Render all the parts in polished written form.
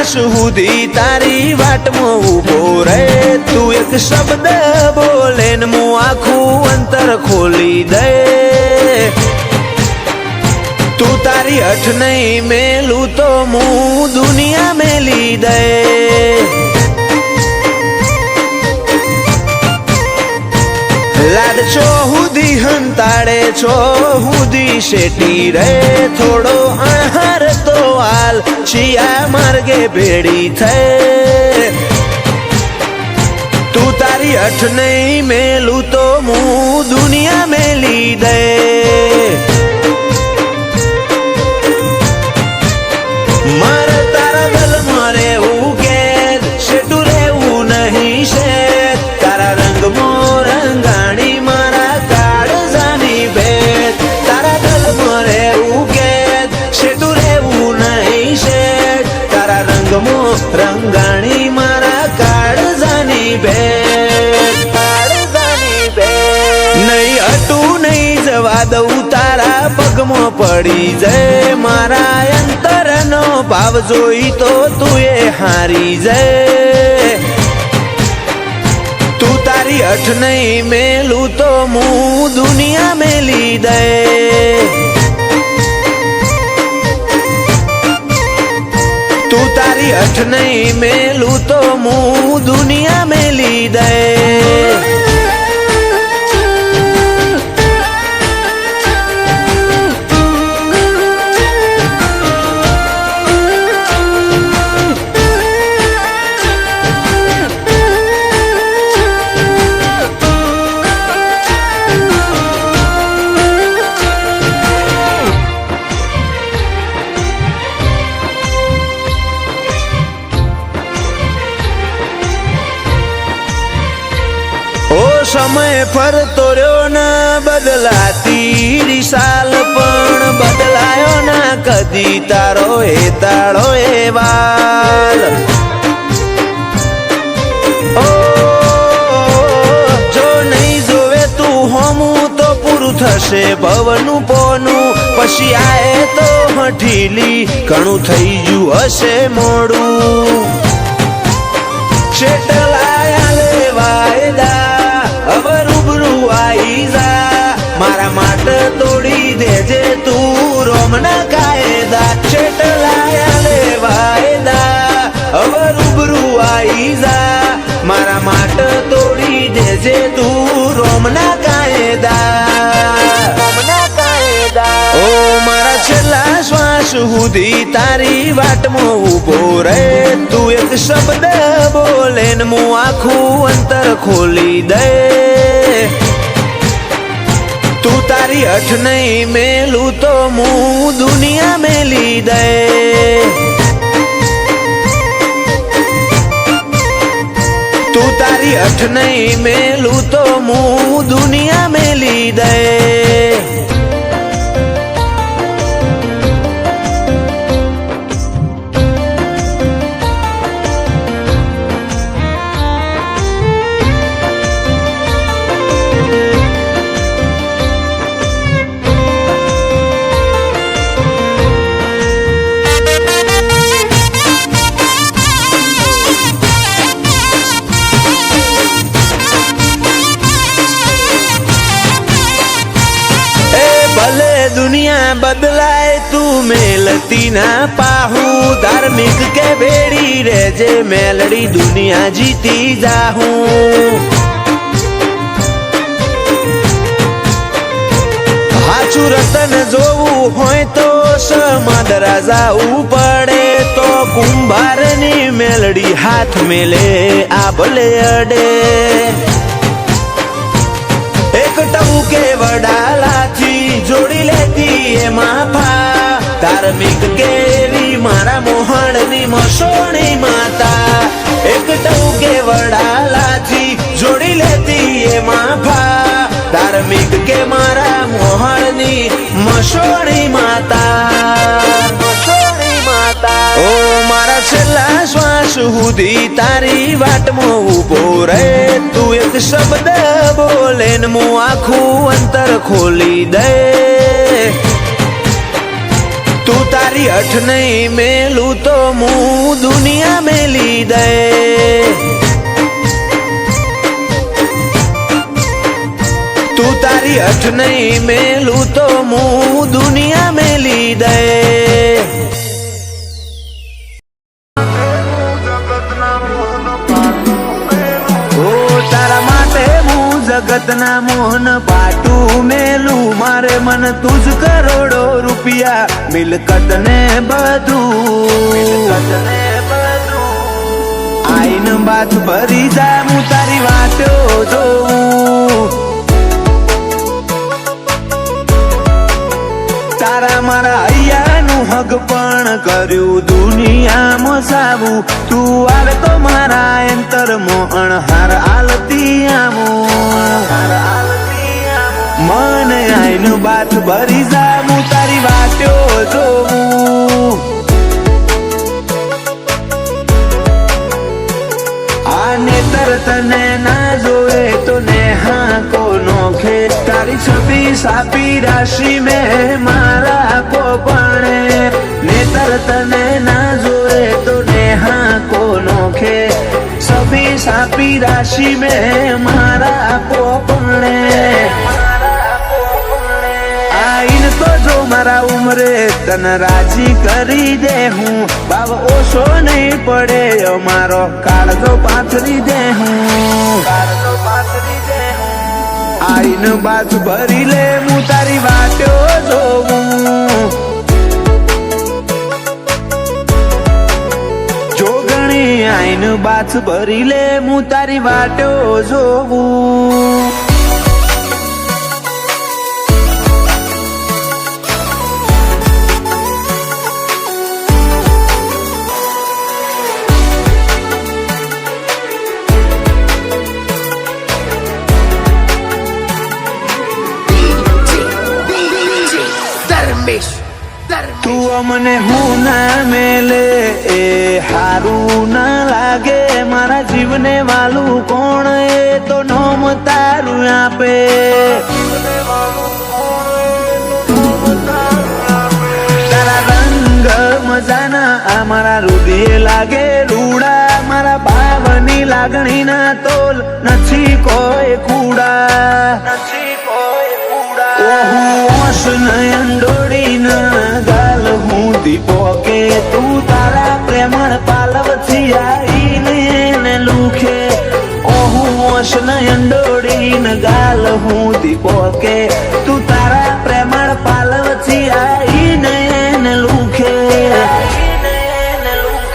શ્વાસ સુધી તારી વાટમાં ઊભો રહે તું એક શબ્દ બોલે ને હું આખું અંતર ખોલી દે તું તારી હઠ નહીં મેલું તો હું દુનિયા મેલી દે લાડ છો હુદી હંતાડે છો હુદી શેટી રે થોડો અણહાર તો હાલ છિયા માર્ગે ભેડી થઈ તું તારી હઠ નહીં મેલું તો હું દુનિયા મેલી દે મારે તારા ગલમાં રહેવું કે શેટું રહેવું નહીં શેર તારા રંગમાં રંગાણી મારા કાળજાની ભેટ તારા ગલમાં રહેવું કે શેટું રહેવું નહીં શેર તારા રંગમાં રંગાણી મારા કાળજાની ભેટ નહીં હટું નહીં જવા દઉં તારા પગમાં પડી જાય મારા અંતરનો ભાવ જોઈ તો તું એ હારી જાય તું તારી હઠ નહીં મેલું તો હું દુનિયા મેલી દે તું તારી હઠ નહીં મેલું તો હું દુનિયા મેલી દે સમય ફરતો રહ્યો ના બદલાતી દિશાલ પણ બદલાયો ના કદી તારો એ તાળો એ વાલ ઓ જો નહીં જોવે તું હોમું તો પૂરું થશે ભવનું પોનું પછી આએ તો હઠીલી ઘણું થઈ ગયું હશે મોડું શેટલાયા લેવાયદા હવે રૂબરૂ આઈ જા મારા માટે તોડી દેજે તું રોમના કાયદા છેટલાયા લેવાયદા હવે રૂબરૂ આઈ જા મારા માટે તોડી દેજે તું રોમના કાયદા ઓ મારા છેલ્લા શ્વાસ સુધી તારી વાટમાં ઊભો રહે તું એક શબ્દ બોલે ને હું આખું અંતર ખોલી દે તું તારી હઠ નહીં મેલું તો હું દુનિયા મેલી દે તું તારી હઠ નહીં મેલું તો હું દુનિયા મેલી દે दुनिया बदलाए तू मेलती ना पाहूं धार्मिक के बेड़ी रेजे मेलड़ी दुनिया जीती जाहूं हाचू रतन जोवू होय तो समादरा जावू पड़े तो कुंभार नी मेलड़ी हाथ मेले आ भले अडे एक टबूके वडाला थी जोड़ी लेती ए माफा धार्मिक केरी मारा मोहणनी मसोणी माता एक टबूके वडाला थी जोड़ी लेती ए माफा धार्मिक के मारा मोहणनी मसोणी माता ओ मारा छेल्ला श्वास સુધી તારી વાટમાં ઊભો રહે તું એક શબ્દ બોલે ને હું આખું અંતર ખોલી દે તું તારી તારી હઠ નહીં મેલું તો હું દુનિયા મેલી દે તું તારી હઠ નહીં મેલું તો હું દુનિયા મેલી દે જગતના મોહન પાટું મેલું મારે મન તુજ કરોડો રૂપિયા મિલકત ને બધું આઈન બાત ભરી જા હું તારી વાટો જોઉં તારા મારા હૈયાનું હક પણ કર્યું દુનિયામાં સાવું તું આવે તો મારા અંતર મોહન હાર આલતી મન આઈન બાત ભરી જા હું તારી વાટ્યો જોઉં આ નેતર તને ના જોવે તો નેહા કોનો ખે તારી છબી સાપી રાશિ મેં મારા કો પણે નેતર તને ના જોવે તો નેહા કોનો ખે છબી સાપી રાશિ મેં મારા કો પણે આઈન તો જો મારા ઉમરે તને રાજી કરી દે હું ભાવ ઓછો નહીં પડે મારો કાળજો પાથરી દે હું આઈન બાત ભરી લે હું તારી વાટ્યો જોઉં જોગણી આઈન બાત ભરી લે હું તારી વાટ્યો જોઉં તું અમને હું ના મેલે એ હારું ના લાગે મારા જીવને વાલું કોણ એ તો નોમ તારું આપે તારા રંગ મજાના આ મારા હૃદય લાગે રૂડા મારા ભાવની લાગણી ના તોલ નથી કોઈ કુડા નયન ડોળીને ગાલ હું દીપો કે તું તારા પ્રેમણ પાલવથી આઈને લુખે ઓહું નયન ડોળીને ગાલ હું દીપો કે તું તારા પ્રેમણ પાલવથી આઈને લુખે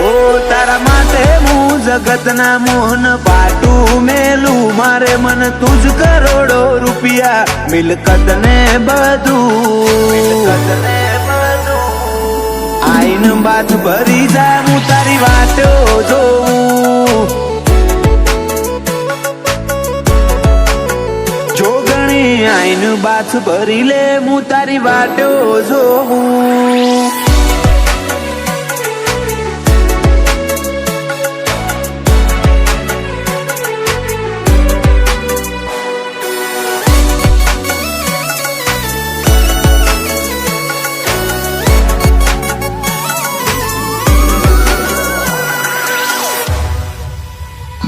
ઓ તારા માટે હું જગતના મોહન પાટું મેલું મારે મન તુજ કરોડો રૂપિયા મિલકત ને બધું આઈન બાત ભરી જા હું તારી વાટ્યો જોઉં જોગણી આઈન બાત ભરી લે હું તારી વાટ્યો જોઉં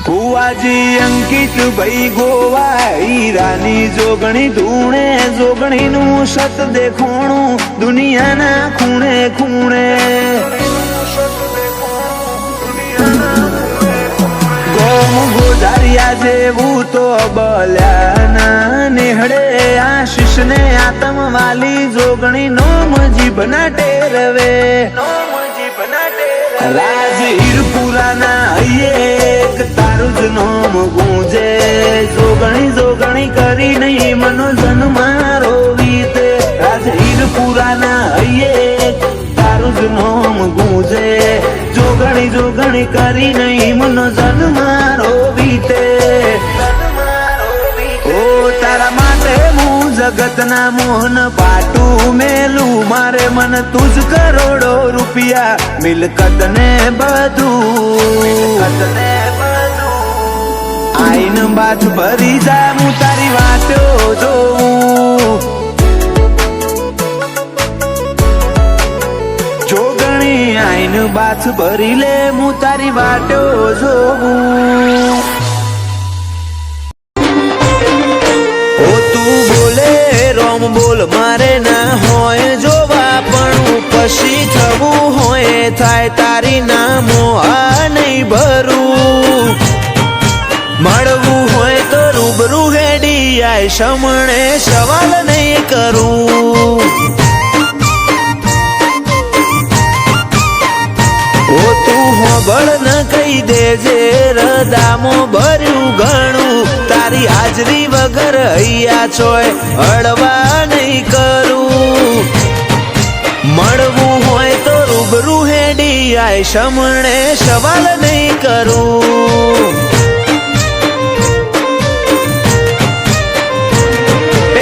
ભુવાજી અંકિત ભાઈ ગોવા હીરાની જોગણી ધૂણે જોગણી નું સત દેખોણું દુનિયાના ખૂણે ખૂણે ગોમ ગોધારિયા જેવું તો બલ્યાના નેહડે આશીષ ને આતમ વાલી જોગણી નોમ જીભના ટેરવે રાજ હીરપુરાના એક તારું જ નોમ ગુંજે જોગણી જોગણી કરી નહીં મનો જન્મારો વીતે રાજ હીરપુરાના એક તારું જ નોમ ગુંજે જોગણી જોગણી કરી નહીં મનો જન્મારો વીતે ઓ તારા માટે હું જગતના મોહન પાટું મેલું મારે મન તુજ કરોડો રૂપિયા મિલકત ને બધું આઈન બાત ભરી જા હું તારી વાટ્યો જોઉં જો બાથ ભરી લે હું તારી વાટો જોવું ઓ તું બોલે રોમ બોલ મારે ના હોય જોવા પણ પછી થવું હોય થાય તારી નામો આ નહીં ભરું મળવું હોય તો રૂબરૂ હેડી આય સમણે સવાલ નહીં કરું ઓ તું હોબળ ન કહી દેજે રદામો ભર્યું ઘણું તારી હાજરી વગર હૈયા ચોય હળવા નહીં કરું મળવું હોય તો રૂબરૂ હેડી આય સમણે સવાલ નહીં કરું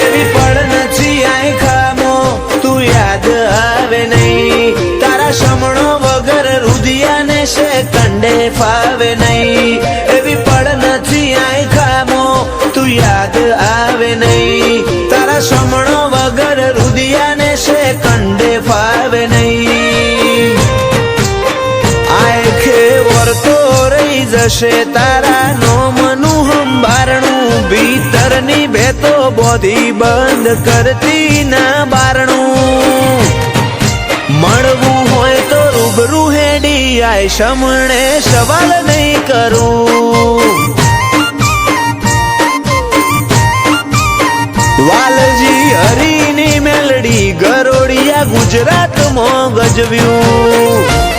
એવી પડ નથી આય ખામો તું યાદ આવે નહીં તારા સમણો વગર રુધિયાને છે કંડે ફાવે નહીં એવી પડ નથી આય ખામો તું યાદ આવે નહીં તારા સમણો વગર રુધિયાને છે કંડે ફાવે નહીં આખે વર્તો રહી જશે તારા નોમનું હંબારણું ભીતરની ભેતો બોધી બંધ કરતી ના બારણું મળવું હોય તો રૂબરૂ હેડી આય સમણે સવાલ નહીં કરું વાલજી હરીની મેલડી ગરોડિયા ગુજરાતમાં ગજવ્યું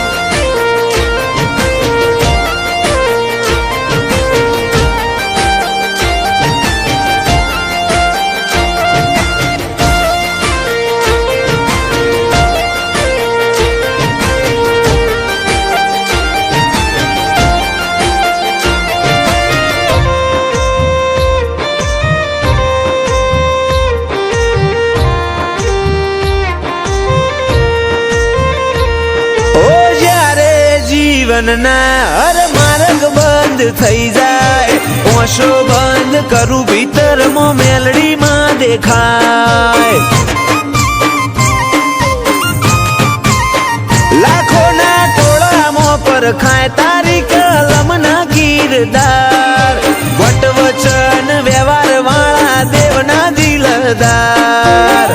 જીવનના હર માર્ગ બંધ થઈ જાય ઓશો બંધ કરું ભીતરમાં મેલડીમાં દેખાય લાખોના ટોળામાં પર ખાય તારી કલમના ગીરદાર વટવચન વ્યવહાર વાળા દેવના દિલદાર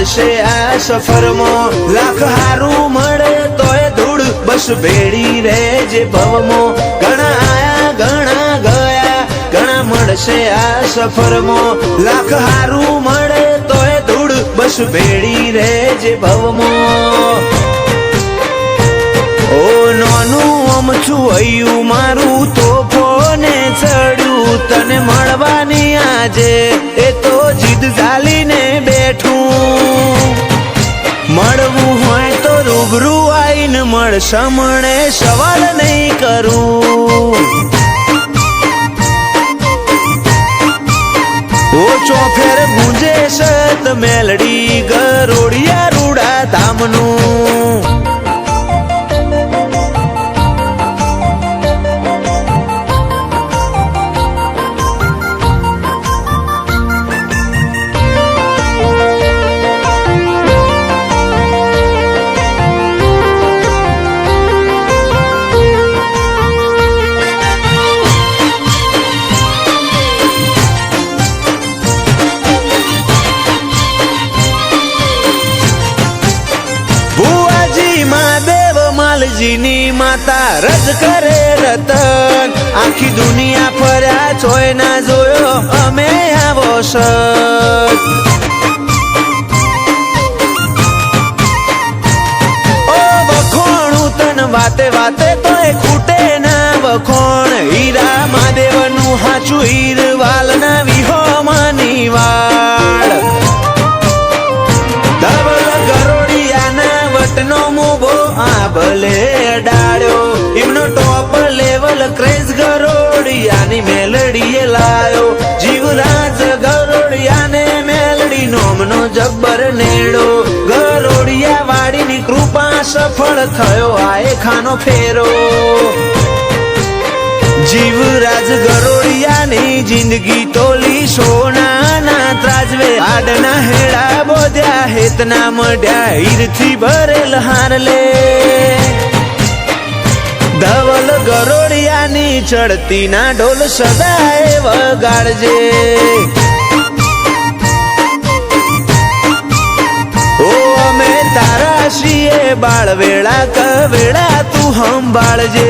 મળશે આ સફરમાં લાખ હારું મળે તોય ધૂળ બસ ભેડી રહેજે ભવમાં ઘણા આયા ઘણા ગયા ઘણા મળશે આ સફરમાં લાખ હારું મળે તોય ધૂળ બસ ભેડી રહેજે ભવમાં ઓ નોનું અમથું હૈયું મારું તોફોને ચડ્યું તને મળવાની આજે એ તો જીદ ઝાલીને બેઠું મળવું હોય તો રૂબરૂ આઈને મળ સમણે સવાલ નહીં કરું ઓ ચોફેર ગુંજે સત મેલડી ગરોડિયા રૂડા ધામનું માલજીની માતા રજ કરે રતન આખી દુનિયા ફર્યા ચોય ના જોયો અમે આવો સત ઓ વખોણું તન વાતે વાતે તોય ખૂટે ના વખોણ હીરા મહાદેવનું હાચું હીરવાલ ના વિહોમાની વાળ ધવલ ગરોડિયાના વટનો મુભો આ ભલે ડાળ્યો એમનો ટોપ લેવલ ક્રેઝ ગરોડિયાની મેલડીએ લાયો જીવરાજ ગરોડિયાને મેલડી નોમનો જબ્બર નેડો ગરોડિયા વાડીની કૃપા સફળ થયો આએ ખાનો ફેરો જીવરાજ ગરોડિયાની જિંદગી તોલી સોનાના ત્રાજવે હાડના હેડા બોધ્યા હેતના મઢ્યા હીરથી ભરેલ હારલે ધવલ ગરોડિયાની ચડતી ના ઢોલ સદાય વગાડજે ઓ અમે તારા છીએ બાળવેળા કવેળા તું સંભાળજે